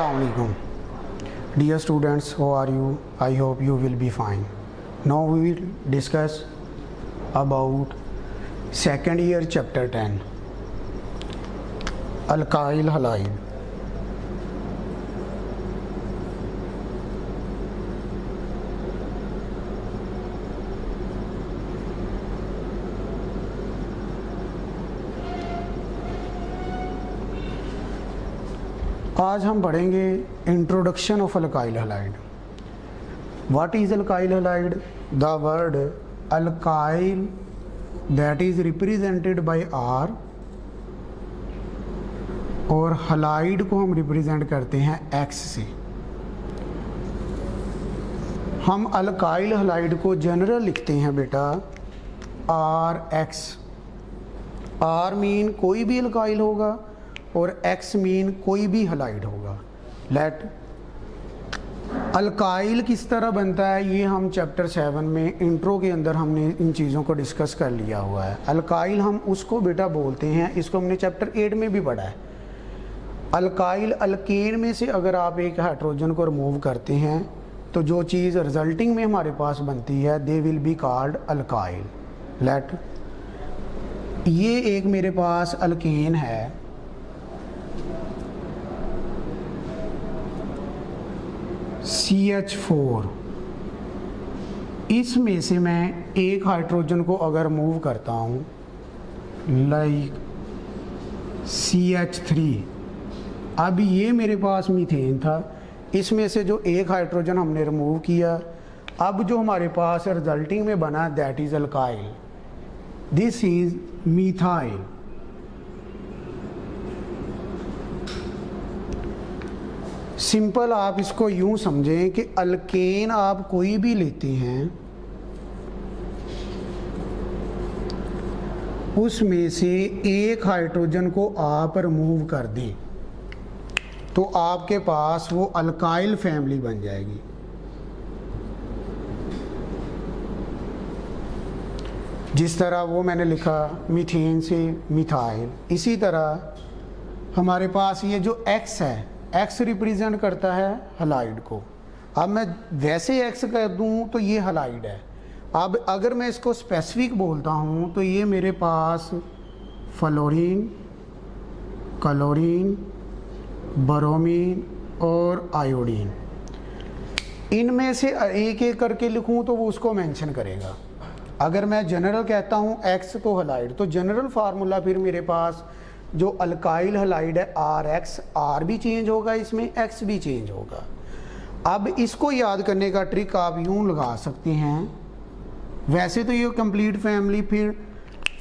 Assalamualaikum. Dear students, how are you? I hope you will be fine. Now we will discuss about second year chapter 10, Alkyl Halide. आज हम पढ़ेंगे introduction of alkyl halide. What is alkyl halide? The word alkyl that is represented by R, और halide को हम represent करते हैं x से. हम अल्काइल हैलाइड को जनरल लिखते हैं बेटा आर एक्स. आर मीन कोई भी अल्काइल होगा और एक्स मीन कोई भी हैलाइड होगा. लेट अल्काइल किस तरह बनता है ये हम चैप्टर 7 में इंट्रो के अंदर हमने इन चीज़ों को डिस्कस कर लिया हुआ है. अल्काइल हम उसको बेटा बोलते हैं, इसको हमने चैप्टर 8 में भी पढ़ा है. अल्काइल अल्केन में से अगर आप एक हाइड्रोजन को रिमूव करते हैं तो जो चीज़ रिजल्टिंग में हमारे पास बनती है they will be called alkyl. Let ये एक मेरे पास अल्केन है, CH4. इसमें से मैं एक हाइड्रोजन को अगर मूव करता हूँ लाइक CH3. अब ये मेरे पास मीथेन था, इसमें से जो एक हाइड्रोजन हमने रिमूव किया, अब जो हमारे पास रिजल्टिंग में बना that is alkyl. This is methyl. Simple आप इसको यूं समझें कि अल्केन आप कोई भी लेते हैं, उसमें से एक हाइड्रोजन को आप रिमूव कर दें तो आपके पास वो अल्काइल फैमिली बन जाएगी. जिस तरह वो मैंने लिखा मीथेन से मिथाइल, इसी तरह हमारे पास ये जो एक्स है, एक्स रिप्रेजेंट करता है हैलाइड को. अब मैं वैसे एक्स कर दूं तो ये हैलाइड है. अब अगर मैं इसको स्पेसिफिक बोलता हूं तो ये मेरे पास फ्लोरीन, क्लोरीन, ब्रोमीन और आयोडीन, इनमें से एक एक करके लिखूं तो वो उसको मेंशन करेगा. अगर मैं जनरल कहता हूं एक्स तो हैलाइड, तो जनरल फार्मूला फिर मेरे पास जो अल्काइल हैलाइड है आर एक्स, आर भी चेंज होगा, इसमें एक्स भी चेंज होगा. अब इसको याद करने का ट्रिक आप यूं लगा सकते हैं. वैसे तो ये कंप्लीट फैमिली फिर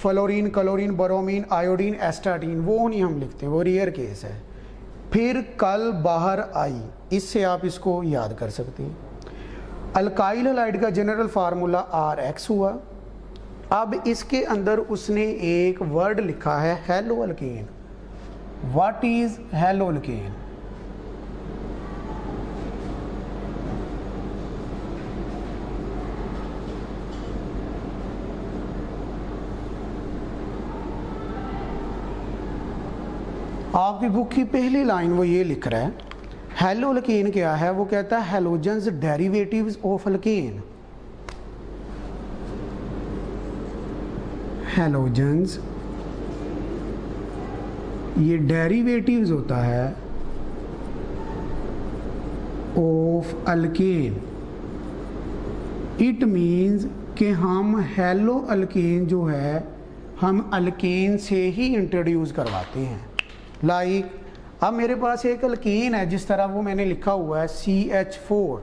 fluorine, chlorine, bromine, iodine, astatine वो नहीं हम लिखते, वो रेयर केस है. फिर कल बाहर आई, इससे आप इसको याद कर सकते हैं. अल्काइल हैलाइड का जनरल फार्मूला आर एक्स हुआ. अब इसके अंदर उसने एक वर्ड लिखा है hello alkane. What is hello alkane? आपकी बुक की पहली लाइन वो ये लिख रहा है. हेलो अल्केन क्या है? वो कहता है halogens derivatives of alkane. Halogens ये डेरिवेटिव्स होता है ऑफ अल्केन. इट मीन्स कि हम हेलो अल्केन जो है हम अल्केन से ही इंट्रोड्यूस करवाते हैं. लाइक अब मेरे पास एक अल्केन है, जिस तरह वो मैंने लिखा हुआ है CH4.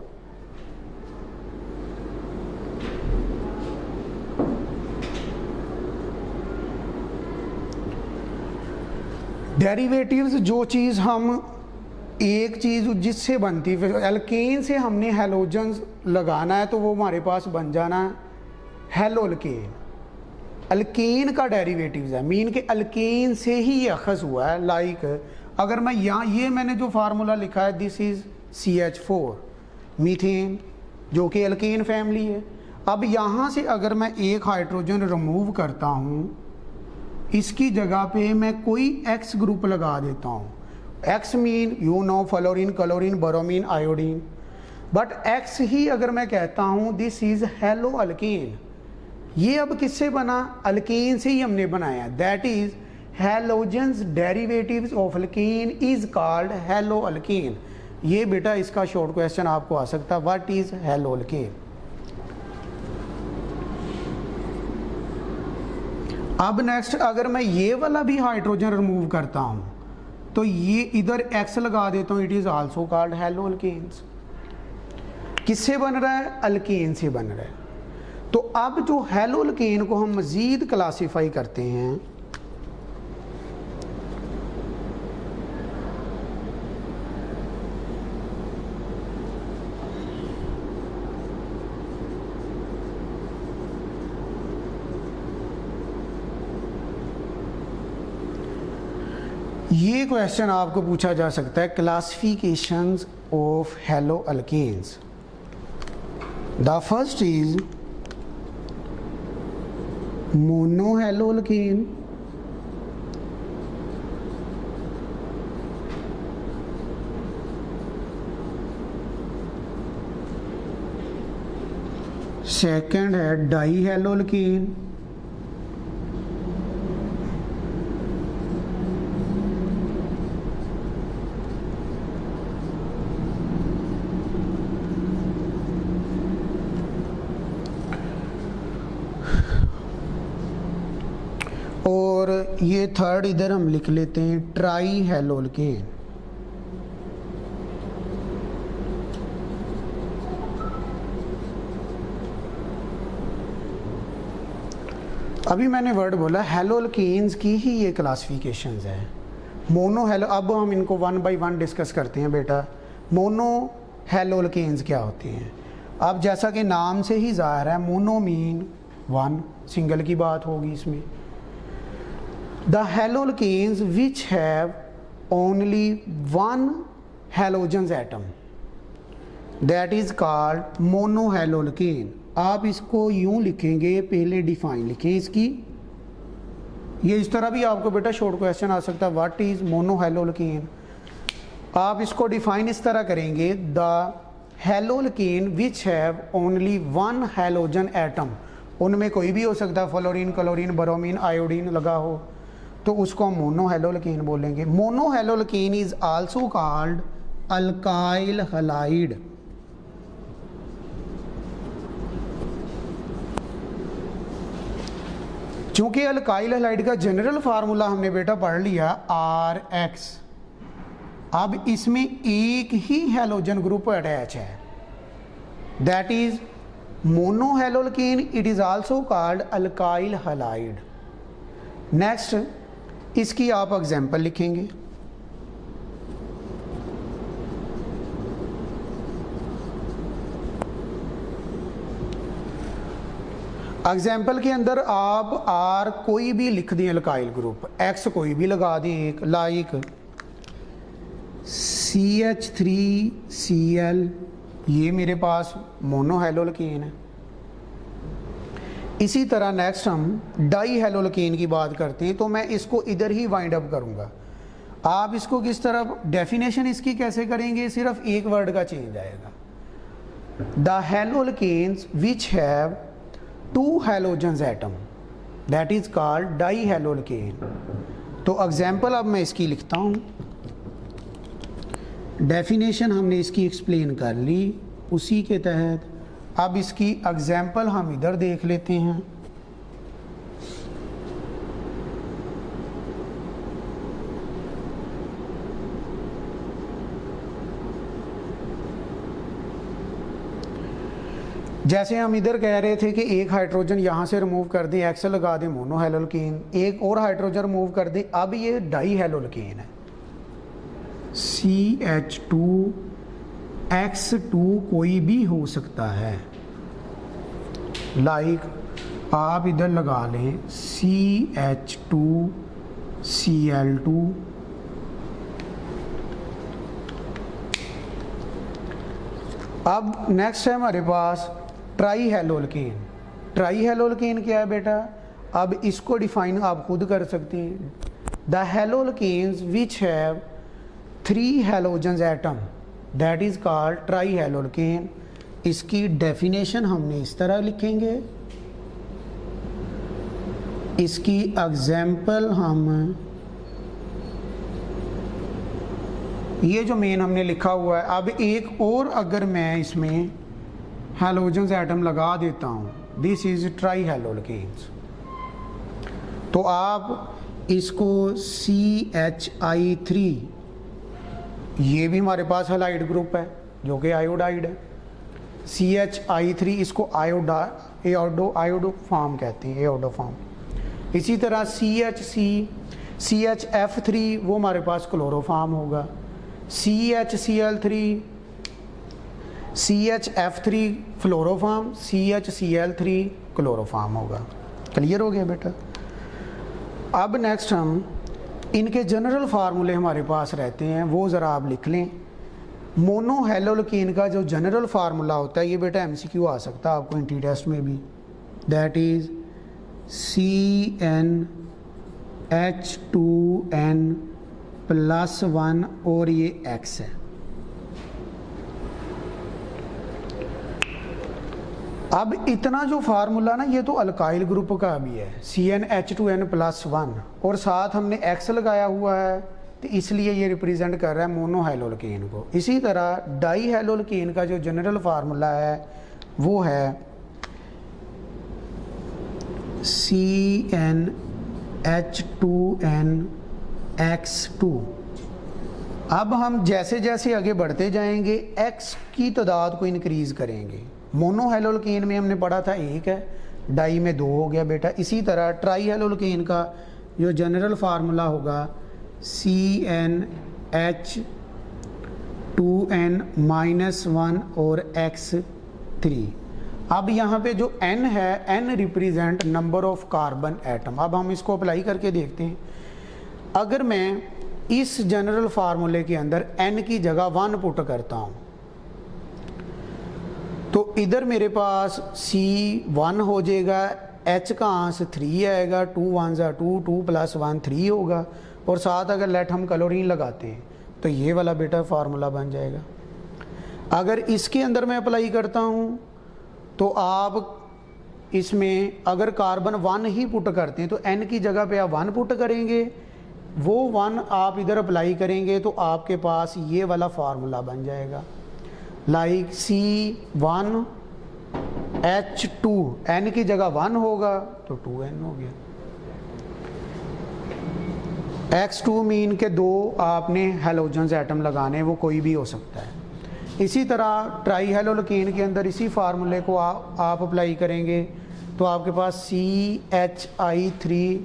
डेरिवेटिव्स जो चीज़ हम एक चीज़ जिससे बनती है, अल्केन से हमने हेलोजेंस लगाना है तो वो हमारे पास बन जाना हेलो अल्केन. अल्केन का डेरिवेटिव्स है, मीन के अल्केन से ही ये अखज़ हुआ है. लाइक अगर मैं यहाँ ये मैंने जो फार्मूला लिखा है दिस इज़ CH4 मीथेन जो कि अल्केन फैमिली है. अब यहाँ से अगर मैं एक हाइड्रोजन रिमूव करता हूँ, इसकी जगह पे मैं कोई एक्स ग्रुप लगा देता हूँ. X mean you know fluorine, chlorine, bromine, iodine. But X ही अगर मैं कहता हूँ दिस इज हेलो अल्कीन, ये अब किससे बना? अल्कीन से ही हमने बनाया। That is halogens derivatives of alkene is called hello alkyne. ये बेटा इसका शॉर्ट क्वेश्चन आपको आ सकता है, व्हाट इज हेलो अल्कीन। अब नेक्स्ट अगर मैं ये वाला भी हाइड्रोजन रिमूव करता हूं तो ये इधर एक्स लगा देता हूं, it is also called hello alkenes. किससे बन रहा है? अल्कीन से बन रहा है। तो अब जो हेलो अल्कीन को हम मजीद क्लासिफाई करते हैं, ये क्वेश्चन आपको पूछा जा सकता है, classifications of hello alkenes. The first is mono hello alkyne, second है डाई हेलो अल्कीन, और ये थर्ड इधर हम लिख लेते हैं ट्राई हेलो अल्कीन। अभी मैंने वर्ड बोला हेलो अल्कीन्स की ही ये क्लासिफिकेशंस है। मोनो हेलो, अब हम इनको वन बाय वन डिस्कस करते हैं बेटा। मोनो हेलो अल्कीन्स क्या होते हैं? अब जैसा कि नाम से ही ज़ाहिर है, मोनो मीन वन, सिंगल की बात होगी इसमें। The haloalkanes which have only one halogens atom, that is called monohaloalkane। आप इसको यूं लिखेंगे, पहले डिफाइन लिखें इसकी। ये इस तरह भी आपको बेटा शॉर्ट क्वेश्चन आ सकता है, व्हाट इज मोनोहैलोअल्केन। आप इसको डिफाइन इस तरह करेंगे, the haloalkane which have only one halogen atom. उनमें कोई भी हो सकता है, फ्लोरीन, क्लोरीन, ब्रोमीन, आयोडीन लगा हो, तो उसको हम मोनोहैलोअल्केन बोलेंगे। Monohaloalkane is also called alkyl halide. चूंकि अल्काइल हैलाइड का जनरल फार्मूला हमने बेटा पढ़ लिया RX, अब इसमें एक ही हैलोजन ग्रुप अटैच है, that is monohaloalkane. It is also called alkyl halide. Next इसकी आप एग्जाम्पल लिखेंगे। एग्जाम्पल के अंदर आप आर कोई भी लिख दें अल्काइल ग्रुप, एक्स कोई भी लगा दें एक, लाइक CH3Cl, ये मेरे पास मोनोहैलोअल्केन है। इसी तरह नेक्स्ट हम डाई हैलोअल्केन की बात करते हैं, तो मैं इसको इधर ही वाइंड अप करूंगा। आप इसको किस तरह डेफिनेशन इसकी कैसे करेंगे, सिर्फ एक वर्ड का चेंज आएगा। The haloalkanes which have two halogens atom, that is called dihaloalkane. तो एग्जाम्पल अब मैं इसकी लिखता हूँ। डेफिनेशन हमने इसकी एक्सप्लेन कर ली, उसी के तहत अब इसकी एग्जाम्पल हम इधर देख लेते हैं। जैसे हम इधर कह रहे थे कि एक हाइड्रोजन यहाँ से रिमूव कर दें, एक्स लगा दें, मोनोहैलोअल्केन। एक और हाइड्रोजन रिमूव कर दें, अब ये डाई हैलोअल्केन है, CH2X2 कोई भी हो सकता है। लाइक आप इधर लगा लें CH2Cl2, अब नेक्स्ट है हमारे पास ट्राई हैलोअल्केन। ट्राई हैलोअल्केन क्या है बेटा, अब इसको डिफाइन आप खुद कर सकते हैं। The haloalkanes which have 3 halogens atom that is called trihaloalkane. इसकी डेफिनेशन हमने इस तरह लिखेंगे, इसकी एग्जाम्पल हम ये जो मेन हमने लिखा हुआ है। अब एक और अगर मैं इसमें हैलोजन्स एटम लगा देता हूँ, दिस इज ट्राई हैलोल्केन्स, तो आप इसको CH3, ये भी हमारे पास हैलाइड ग्रुप है जो कि आयोडाइड है। CH3 इसको आयोडो फॉर्म कहते हैं, एओडो फॉर्म। इसी तरह CHF3 वो हमारे पास क्लोरोफॉर्म होगा। CHCl3, CHF3 फ्लोरोफॉर्म, CHCl3 क्लोरोफॉर्म होगा। क्लियर हो गया बेटा। अब नेक्स्ट हम इनके जनरल फार्मूले हमारे पास रहते हैं, वो ज़रा आप लिख लें। मोनो हैलोल्केन का जो जनरल फार्मूला होता है, ये बेटा MCQ आ सकता है आपको इंटी टेस्ट में भी, दैट इज़ CnH2n+1 और ये X है। अब इतना जो फार्मूला ना, ये तो अल्काइल ग्रुप का भी है, CnH2n+1, और साथ हमने X लगाया हुआ है, तो इसलिए ये रिप्रेजेंट कर रहा है मोनो हैलोल्केन को। इसी तरह डाई हैलोल्केन का जो जनरल फार्मूला है वो है CnH2nX2। अब हम जैसे जैसे आगे बढ़ते जाएंगे X की तादाद को इंक्रीज़ करेंगे। मोनो हैलोल्केन में हमने पढ़ा था 1 है, डाई में 2 हो गया बेटा। इसी तरह ट्राई हैलोल्केन का जो जनरल फार्मूला होगा CnH2n-1 और X3। अब यहाँ पे जो N है, N represent number of carbon atom. अब हम इसको अप्लाई करके देखते हैं। अगर मैं इस जनरल फार्मूले के अंदर N की जगह 1 पुट करता हूँ, तो इधर मेरे पास C1 हो जाएगा, H का आंस 3 आएगा, 2 1 2, 2 + 1 3 होगा, और साथ अगर लेट हम क्लोरीन लगाते हैं तो ये वाला बेटा फार्मूला बन जाएगा। अगर इसके अंदर मैं अप्लाई करता हूँ तो आप इसमें अगर कार्बन 1 ही पुट करते हैं तो N की जगह पे आप 1 पुट करेंगे, वो 1 आप इधर अप्लाई करेंगे तो आपके पास ये वाला फार्मूला बन जाएगा, लाइक C1H2, N की जगह 1 होगा तो 2N हो गया। X2 मीन के 2 आपने हैलोजन्स एटम लगाने, वो कोई भी हो सकता है। इसी तरह ट्राई हैलोल्केन के अंदर इसी फार्मूले को आप अप्लाई करेंगे तो आपके पास CHI3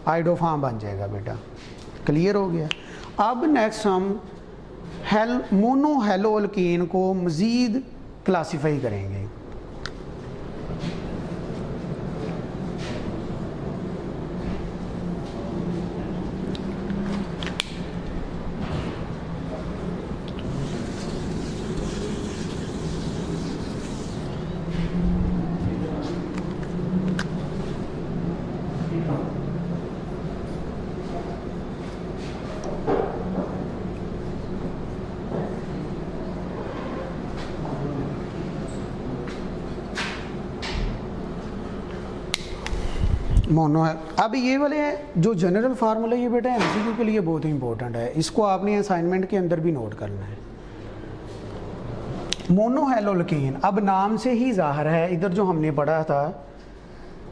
आइडोफॉर्म बन जाएगा बेटा। क्लियर हो गया। अब नेक्स्ट हम मोनो हैलोल्केन को मज़ीद क्लासीफाई करेंगे। मोनो है। अब ये वाले जो जनरल फार्मूला, ये बेटा MCQ के लिए बहुत ही इंपॉर्टेंट है, इसको आपने असाइनमेंट के अंदर भी नोट करना है। मोनो हैलोल्केन, अब नाम से ही जाहिर है, इधर जो हमने पढ़ा था,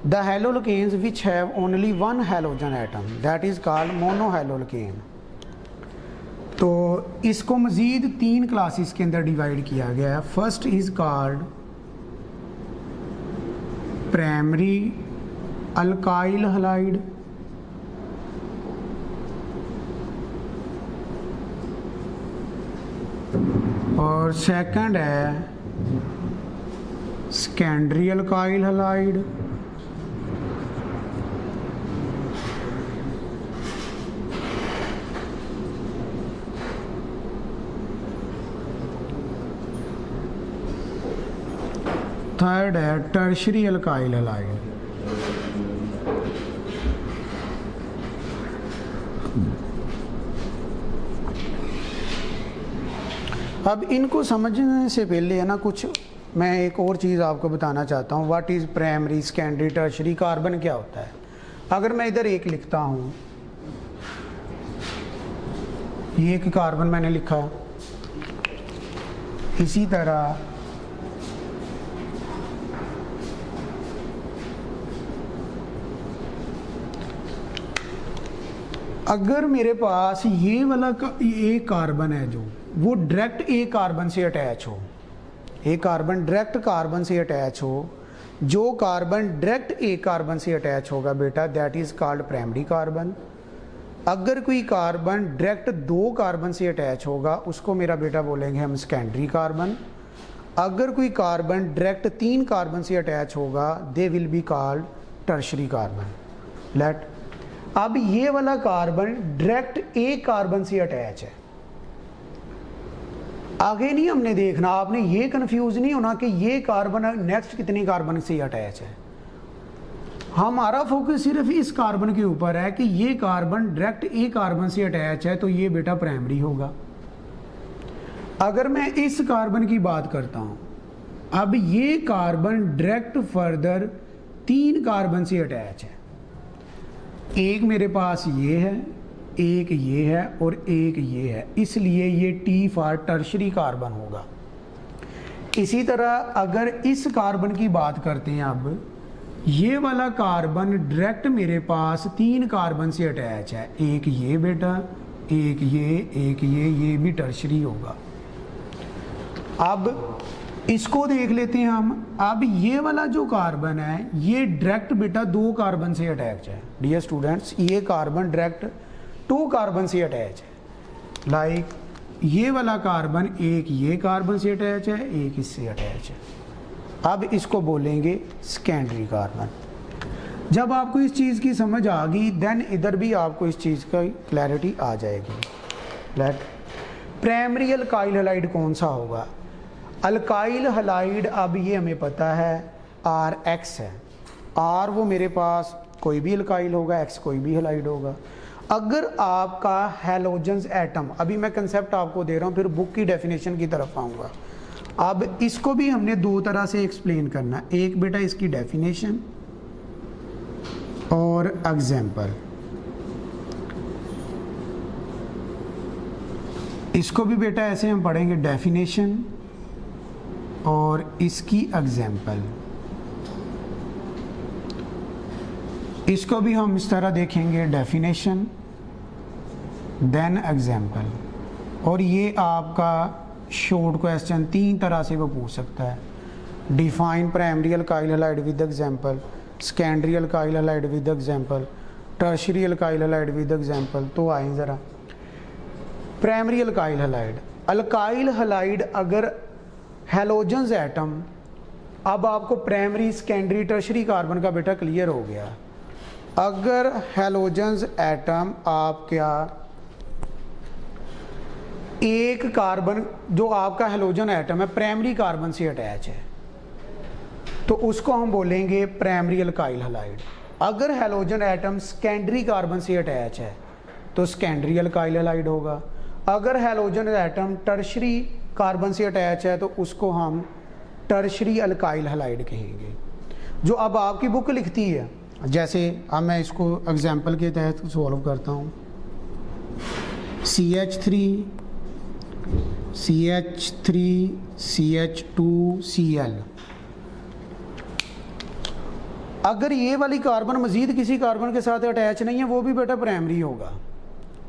the haloalkanes which have only 1 halogen atom that is called monohaloalkane. तो इसको मज़ीद 3 क्लासेस के अंदर डिवाइड किया गया है। First is called primary alkyl halide, और सेकंड है सेकेंडरी अल्काइल हैलाइड, थर्ड है टर्शरी अल्काइल हैलाइड। अब इनको समझने से पहले है ना, कुछ मैं एक और चीज़ आपको बताना चाहता हूँ। What is primary, secondary, tertiary, carbon क्या होता है। अगर मैं इधर एक लिखता हूँ, ये एक कार्बन मैंने लिखा, इसी तरह अगर मेरे पास ये वाला एक कार्बन है जो वो डायरेक्ट एक कार्बन से अटैच हो, एक कार्बन डायरेक्ट कार्बन से अटैच हो, जो कार्बन डायरेक्ट एक कार्बन से अटैच होगा बेटा that is called primary carbon. अगर कोई कार्बन डायरेक्ट दो कार्बन से अटैच होगा उसको मेरा बेटा बोलेंगे हम सेकेंडरी कार्बन। अगर कोई कार्बन डायरेक्ट तीन कार्बन से अटैच होगा they will be called tertiary carbon. Let अब ये वाला कार्बन डायरेक्ट एक कार्बन से अटैच है, आगे नहीं हमने देखना, आपने ये कंफ्यूज नहीं होना कि ये कार्बन नेक्स्ट कितने कार्बन से अटैच है। हमारा फोकस सिर्फ इस कार्बन के ऊपर है कि ये कार्बन डायरेक्ट एक कार्बन से अटैच है, तो ये बेटा प्राइमरी होगा। अगर मैं इस कार्बन की बात करता हूं, अब ये कार्बन डायरेक्ट फर्दर तीन कार्बन से अटैच है, एक मेरे पास ये है, एक ये है और एक ये है, इसलिए ये T फॉर टर्शरी कार्बन होगा। इसी तरह अगर इस कार्बन की बात करते हैं, अब ये वाला कार्बन डायरेक्ट मेरे पास तीन कार्बन से अटैच है, एक ये बेटा, एक ये भी टर्शरी होगा। अब इसको देख लेते हैं हम। अब ये वाला जो कार्बन है ये डायरेक्ट बेटा दो कार्बन से अटैच है। डियर स्टूडेंट्स, ये कार्बन डायरेक्ट टू कार्बन से अटैच है। लाइक ये वाला कार्बन एक ये कार्बन से अटैच है, एक इससे अटैच है। अब इसको बोलेंगे सेकेंडरी कार्बन। जब आपको इस चीज़ की समझ आ गई देन इधर भी आपको इस चीज़ का क्लैरिटी आ जाएगी। लेट प्राइमरी अल्काइल हैलाइड कौन सा होगा? अल्काइल हैलाइड, अब ये हमें पता है RX है। R वो मेरे पास कोई भी अल्काइल होगा, X कोई भी हैलाइड होगा। अगर आपका हैलोजेंस एटम, अभी मैं कंसेप्ट आपको दे रहा हूँ, फिर बुक की डेफिनेशन की तरफ आऊँगा। अब इसको भी हमने दो तरह से एक्सप्लेन करना, एक बेटा इसकी डेफिनेशन और एग्जाम्पल। इसको भी बेटा ऐसे हम पढ़ेंगे, डेफिनेशन और इसकी एग्जाम्पल। इसको भी हम इस तरह देखेंगे, डेफिनेशन देन एग्जाम्पल। और ये आपका शॉर्ट क्वेश्चन तीन तरह से वो पूछ सकता है, define primary alkyl halide with example, secondary alkyl halide with example, tertiary alkyl halide with example. तो आए ज़रा primary alkyl halide. Alkyl halide अगर हैलोजेंस एटम, अब आपको प्राइमरी सेकेंडरी टर्शरी कार्बन का बेटा क्लियर हो गया। अगर हैलोजेंस एटम आप क्या एक कार्बन, जो आपका हैलोजन एटम है प्राइमरी कार्बन से अटैच है, तो उसको हम बोलेंगे प्राइमरी अल्काइल हैलाइड। अगर हैलोजन एटम सेकेंडरी कार्बन से अटैच है तो सेकेंडरी अल्काइल हैलाइड होगा। अगर हैलोजन एटम टर्शरी कार्बन से अटैच है तो उसको हम टर्शरी अल्काइल हैलाइड कहेंगे। जो अब आपकी बुक लिखती है, जैसे अब मैं इसको एग्जाम्पल के तहत सॉल्व करता हूँ, CH3 CH2Cl। अगर ये वाली कार्बन मजीद किसी कार्बन के साथ अटैच नहीं है वो भी बेटा प्राइमरी होगा।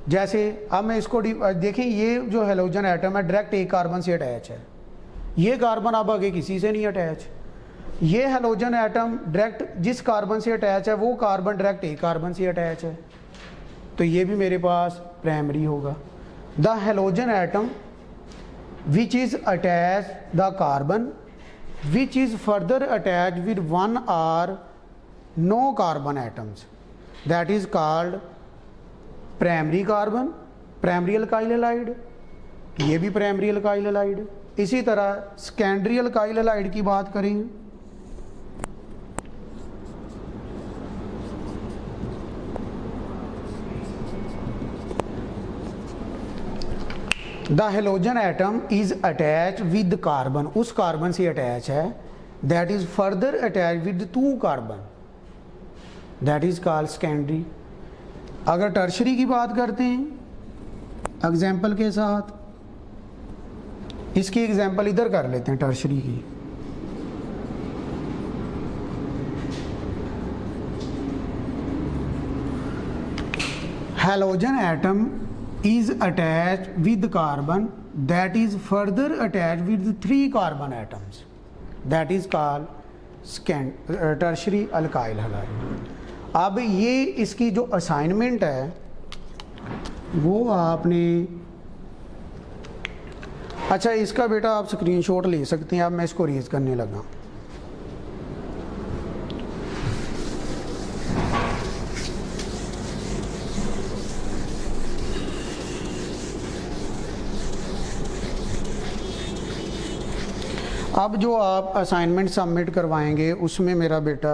जैसे अब मैं इसको देखिए, ये जो हैलोजन एटम है डायरेक्ट एक कार्बन से अटैच है, ये कार्बन अब आगे किसी से नहीं अटैच। ये हैलोजन एटम डायरेक्ट जिस कार्बन से अटैच है वो कार्बन डायरेक्ट एक कार्बन से अटैच है, तो ये भी मेरे पास प्राइमरी होगा। The halogen atom which is attach the carbon which is further attach with one or no carbon atoms that is called primary carbon, primary alkyl halide. ये भी प्राइमरी अल्काइल हैलाइड। इसी तरह सेकेंडरी अल्काइल हैलाइड की बात करें, the halogen atom is attach with carbon, उस carbon से attach है, that is further attach with 2 carbon, that is called secondary. अगर टर्शरी की बात करते हैं एग्जाम्पल के साथ, इसकी एग्जाम्पल इधर कर लेते हैं टर्शरी की। Halogen atom is attached with carbon that is further attached with 3 carbon atoms, that is called tertiary alkyl halide। अब ये इसकी जो असाइनमेंट है वो आपने, अच्छा इसका बेटा आप स्क्रीनशॉट ले सकते हैं। अब मैं इसको रेज करने लगा। अब जो आप असाइनमेंट सबमिट करवाएंगे उसमें मेरा बेटा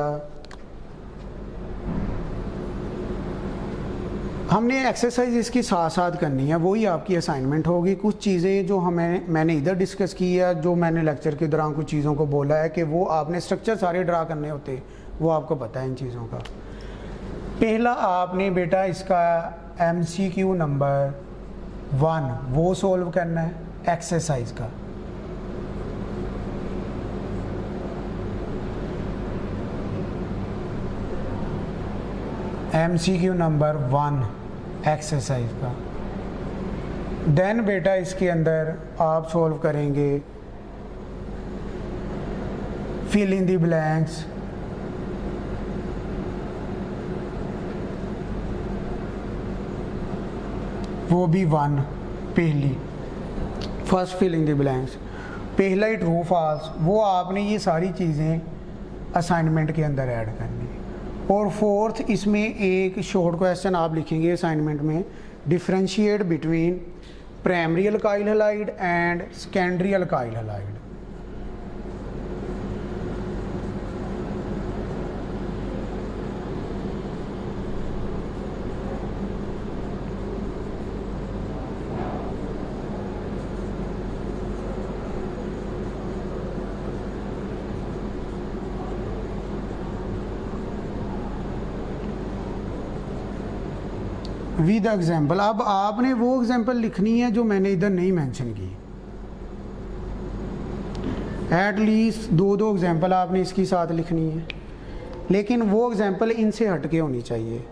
हमने एक्सरसाइज इसकी साथ साथ करनी है, वही आपकी असाइनमेंट होगी। कुछ चीज़ें जो मैंने इधर डिस्कस की है, जो मैंने लेक्चर के दौरान कुछ चीज़ों को बोला है कि वो आपने स्ट्रक्चर सारे ड्रा करने होते, वो आपको पता है इन चीज़ों का। पहला आपने बेटा इसका MCQ नंबर 1 वो सोल्व करना है एक्सरसाइज का। MCQ नंबर 1 एक्सरसाइज का। देन बेटा इसके अंदर आप सॉल्व करेंगे फिल इन द ब्लैंक्स, वो भी 1 पहली first fill in the blanks, पहला ही ट्रू फॉल्स, वो आपने ये सारी चीज़ें असाइनमेंट के अंदर ऐड करनी। और फोर्थ इसमें एक शॉर्ट क्वेश्चन आप लिखेंगे असाइनमेंट में, differentiate between primary alkyl halide and secondary alkyl halide. With example. अब आपने वो एग्जाम्पल लिखनी है जो मैंने इधर नहीं मेंशन की। एट लीस्ट 2 एग्जाम्पल आपने इसकी साथ लिखनी है, लेकिन वो एग्जाम्पल इनसे हटके होनी चाहिए।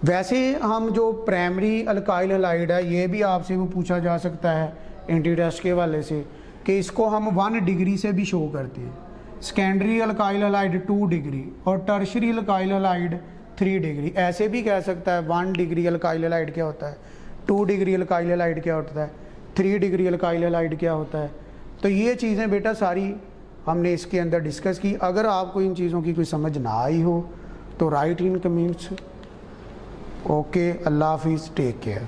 वैसे हम जो प्राइमरी अल्काइल हैलाइड है, ये भी आपसे वो पूछा जा सकता है एंटी टेस्ट के वाले से कि इसको हम 1 डिग्री से भी शो करते हैं। सेकेंडरी अल्काइल हैलाइड 2 डिग्री और टर्शरी अल्काइल हैलाइड 3 डिग्री। ऐसे भी कह सकता है 1 डिग्री अल्काइल हैलाइड क्या होता है, 2 डिग्री अल्काइल हैलाइड क्या होता है, 3 डिग्री अल्काइल हैलाइड क्या होता है। तो ये चीज़ें बेटा सारी हमने इसके अंदर डिस्कस की। अगर आपको इन चीज़ों की कोई समझ ना आई हो तो राइट इन कमेंट्स। ओके, अल्लाह हाफिज़, टेक केयर।